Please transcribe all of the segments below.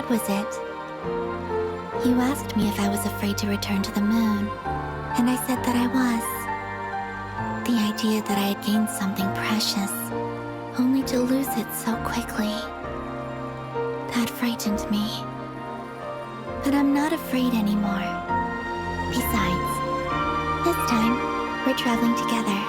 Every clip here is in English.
That was it. You asked me if I was afraid to return to the moon, and I said that I was. The idea that I had gained something precious, only to lose it so quickly. That frightened me. But I'm not afraid anymore. Besides, this time, we're traveling together.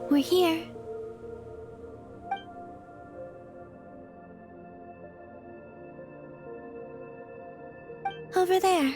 We're here. Over there.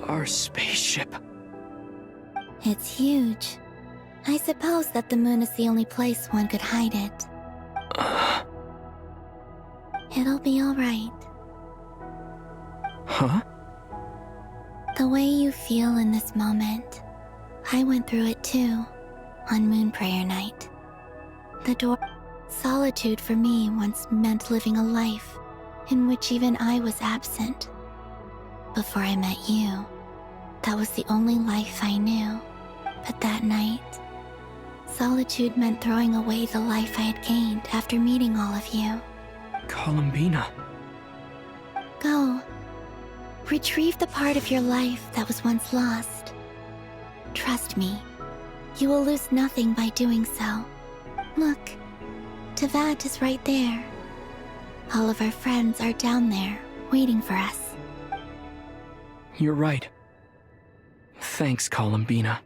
Our spaceship. It's huge. I suppose that the moon is the only place one could hide it. It'll be all right. Huh? The way you feel in this moment, I went through it too, on Moon Prayer Night. The door. Solitude for me once meant living a life in which even I was absent. Before I met you, that was the only life I knew. But that night, solitude meant throwing away the life I had gained after meeting all of you. Colombina. Go. Retrieve the part of your life that was once lost. Trust me, you will lose nothing by doing so. Look, Teyvat is right there. All of our friends are down there, waiting for us. You're right. Thanks, Colombina.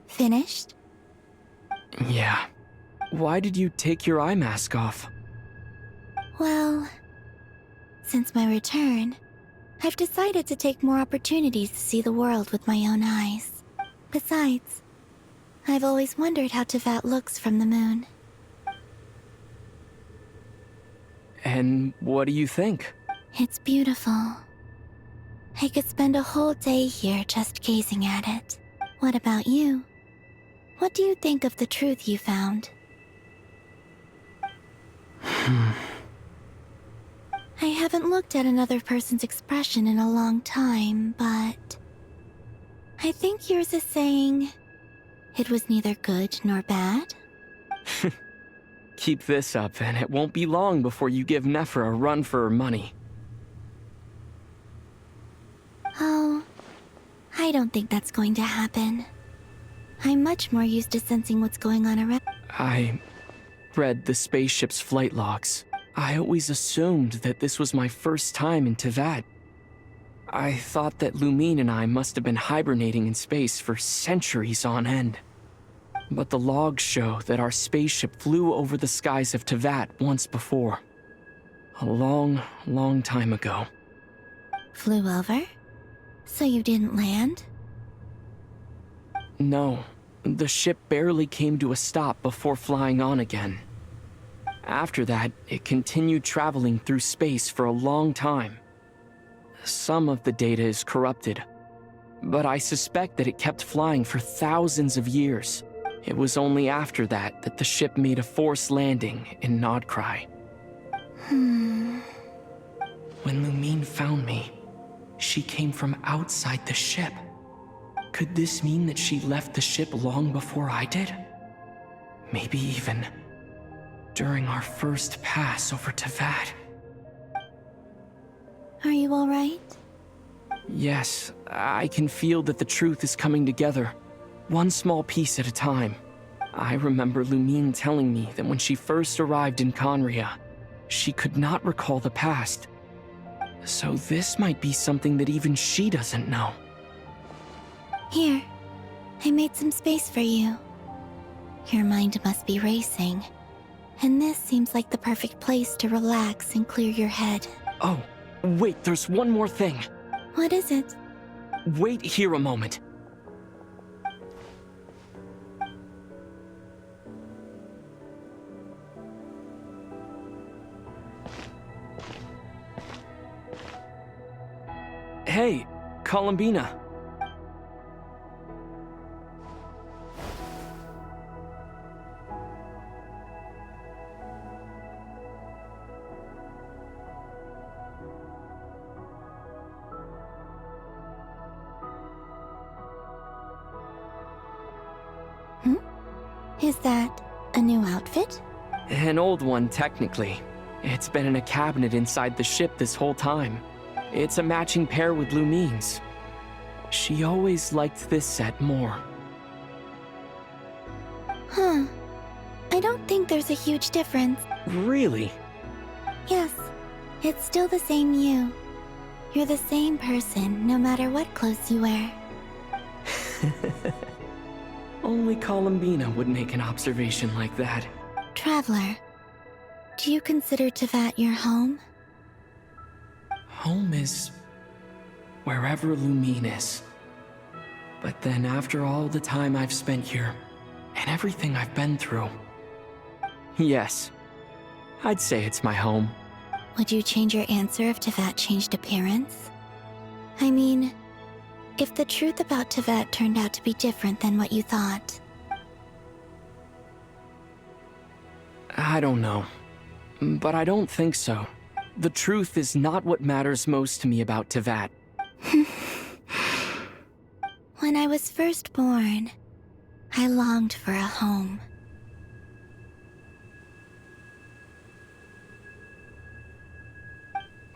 Finished? Yeah. Why did you take your eye mask off? Well, since my return, I've decided to take more opportunities to see the world with my own eyes. Besides, I've always wondered how Teyvat looks from the moon. And what do you think? It's beautiful. I could spend a whole day here just gazing at it. What about you? What do you think of the truth you found? I haven't looked at another person's expression in a long time, but I think yours is saying, It was neither good nor bad? Keep this up, and it won't be long before you give Nephra a run for her money. Oh, I don't think that's going to happen. I'm much more used to sensing what's going on around. I read the spaceship's flight logs. I always assumed that this was my first time in Teyvat. I thought that Lumine and I must have been hibernating in space for centuries on end. But the logs show that our spaceship flew over the skies of Teyvat once before. A long, long time ago. Flew over? So you didn't land? No, the ship barely came to a stop before flying on again. After that, it continued traveling through space for a long time. Some of the data is corrupted, but I suspect that it kept flying for thousands of years. It was only after that that the ship made a forced landing in Nodcry. When Lumine found me, she came from outside the ship. Could this mean that she left the ship long before I did? Maybe even during our first pass over Teyvat. Are you alright? Yes, I can feel that the truth is coming together, one small piece at a time. I remember Lumine telling me that when she first arrived in Conria, she could not recall the past. So this might be something that even she doesn't know. Here, I made some space for you. Your mind must be racing, and this seems like the perfect place to relax and clear your head. Oh, wait, there's one more thing. What is it? Wait here a moment. Hey, Colombina. Is that a new outfit? An old one, technically. It's been in a cabinet inside the ship this whole time. It's a matching pair with Lumine's. She always liked this set more. Huh. I don't think there's a huge difference. Really? Yes, it's still the same you. You're the same person, no matter what clothes you wear. Only Colombina would make an observation like that. Traveler, do you consider Teyvat your home? Home is wherever Lumine is. But then after all the time I've spent here, and everything I've been through, yes, I'd say it's my home. Would you change your answer if Teyvat changed appearance? I mean, if the truth about Teyvat turned out to be different than what you thought. I don't know, but I don't think so. The truth is not what matters most to me about Teyvat. When I was first born, I longed for a home.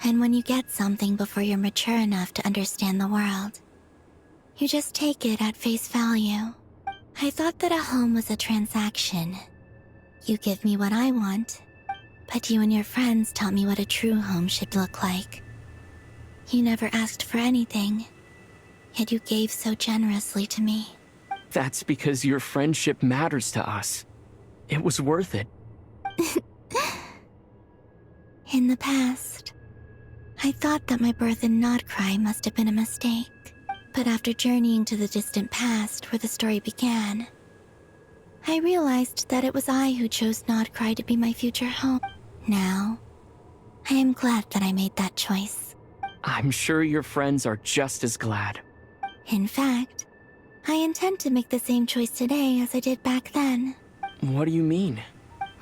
And when you get something before you're mature enough to understand the world, you just take it at face value. I thought that a home was a transaction. You give me what I want, but you and your friends taught me what a true home should look like. You never asked for anything, yet you gave so generously to me. That's because your friendship matters to us. It was worth it. In the past, I thought that my birth in Nodcry must have been a mistake. But after journeying to the distant past where the story began, I realized that it was I who chose Nodcry to be my future home. Now, I am glad that I made that choice. I'm sure your friends are just as glad. In fact, I intend to make the same choice today as I did back then. What do you mean?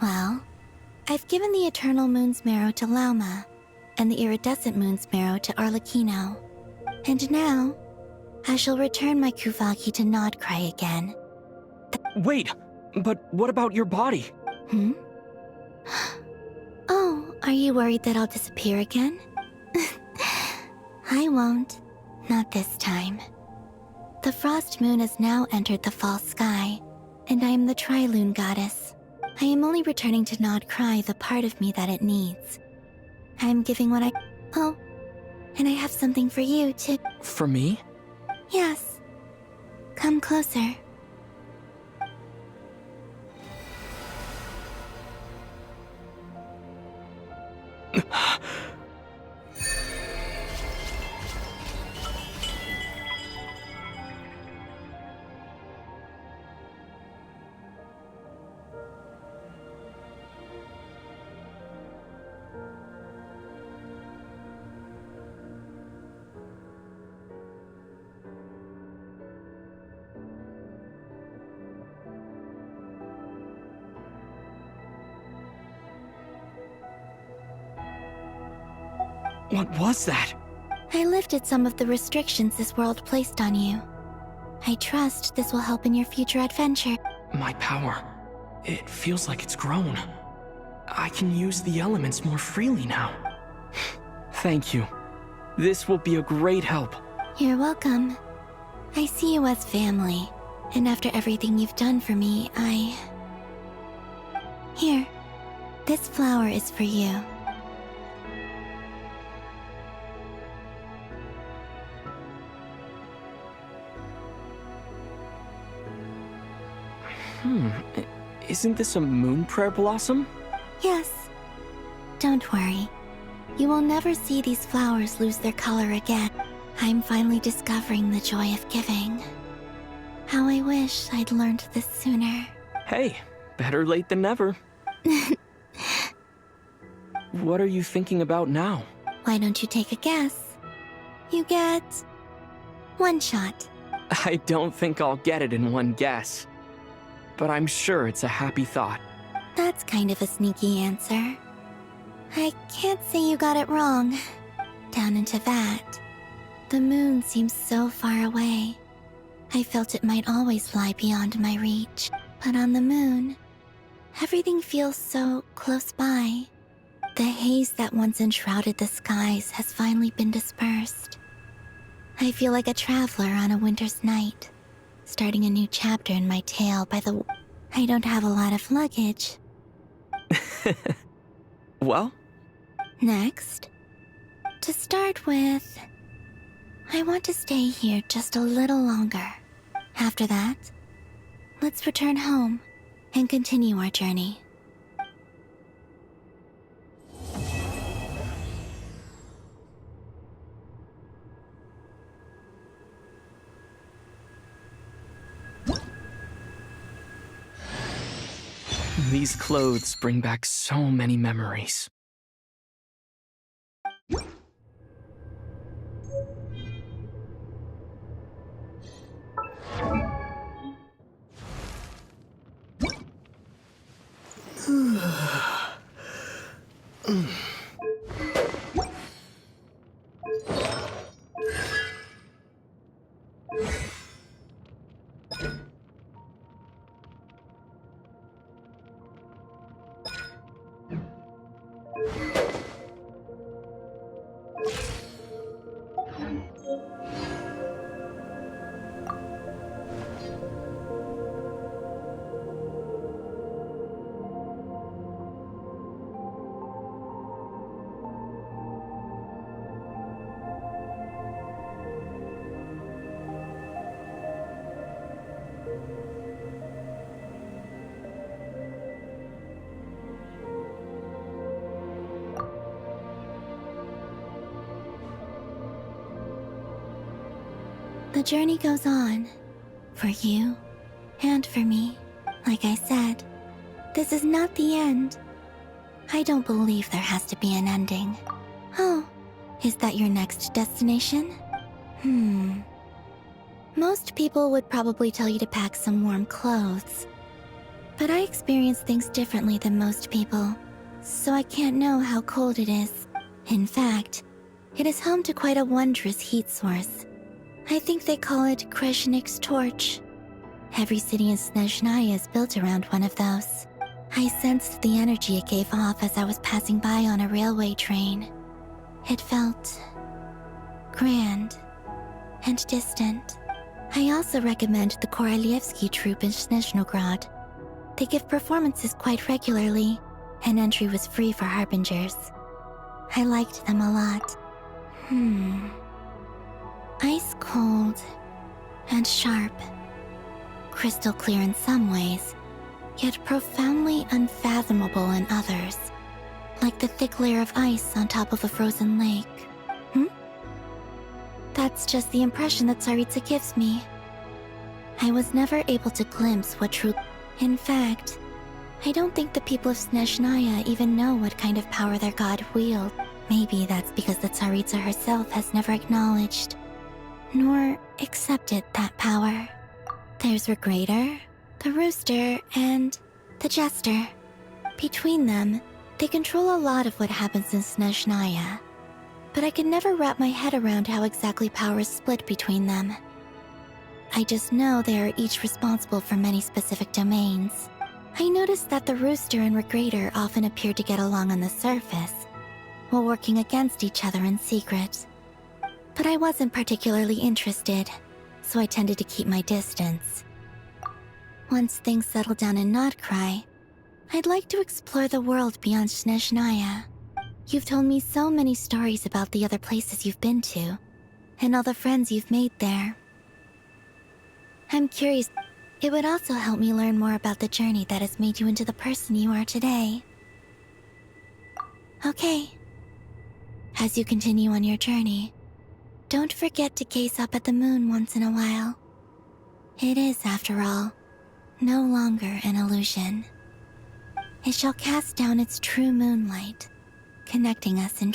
Well, I've given the Eternal Moon's Marrow to Lauma, and the Iridescent Moon's Marrow to Arlecchino. And now, I shall return my Kuvagi to Nodcry again. Wait, but what about your body? Hmm? Oh, are you worried that I'll disappear again? I won't. Not this time. The frost moon has now entered the fall sky, and I am the Trilune goddess. I am only returning to not cry the part of me that it needs. I am giving what I... Oh, and I have something for you, too. For me? Yes. Come closer. What was that? I lifted some of the restrictions this world placed on you. I trust this will help in your future adventure. My power. It feels like it's grown. I can use the elements more freely now. Thank you. This will be a great help. You're welcome. I see you as family, and after everything you've done for me, Here, this flower is for you. Isn't this a moon prayer blossom? Yes. Don't worry. You will never see these flowers lose their color again. I'm finally discovering the joy of giving. How I wish I'd learned this sooner. Hey, better late than never. What are you thinking about now? Why don't you take a guess? You get... one shot. I don't think I'll get it in one guess. But I'm sure it's a happy thought. That's kind of a sneaky answer. I can't say you got it wrong. Down into that. The moon seems so far away. I felt it might always lie beyond my reach. But on the moon, everything feels so close by. The haze that once enshrouded the skies has finally been dispersed. I feel like a traveler on a winter's night, starting a new chapter in my tale by the... I don't have a lot of luggage. Well? Next, to start with, I want to stay here just a little longer. After that, let's return home and continue our journey. These clothes bring back so many memories. The journey goes on, for you and for me. Like I said, this is not the end. I don't believe there has to be an ending. Oh, is that your next destination? Most people would probably tell you to pack some warm clothes. But I experience things differently than most people, so I can't know how cold it is. In fact, it is home to quite a wondrous heat source. I think they call it Kreshnik's torch. Every city in Snezhnaya is built around one of those. I sensed the energy it gave off as I was passing by on a railway train. It felt grand and distant. I also recommend the Korolievsky troupe in Snezhnograd. They give performances quite regularly, and entry was free for harbingers. I liked them a lot. Ice cold and sharp. Crystal clear in some ways, yet profoundly unfathomable in others. Like the thick layer of ice on top of a frozen lake. That's just the impression that Tsaritsa gives me. I was never able to glimpse what true... In fact, I don't think the people of Snezhnaya even know what kind of power their god wields. Maybe that's because the Tsaritsa herself has never acknowledged, nor accepted that power. There's Regrator, the Rooster, and the Jester. Between them, they control a lot of what happens in Snezhnaya. But I could never wrap my head around how exactly power is split between them. I just know they are each responsible for many specific domains. I noticed that the Rooster and Regrator often appeared to get along on the surface, while working against each other in secret. But I wasn't particularly interested, so I tended to keep my distance. Once things settle down in Notcry, I'd like to explore the world beyond Snezhnaya. You've told me so many stories about the other places you've been to, and all the friends you've made there. I'm curious. It would also help me learn more about the journey that has made you into the person you are today. Okay. As you continue on your journey, don't forget to gaze up at the moon once in a while. It is, after all, no longer an illusion. It shall cast down its true moonlight, connecting us in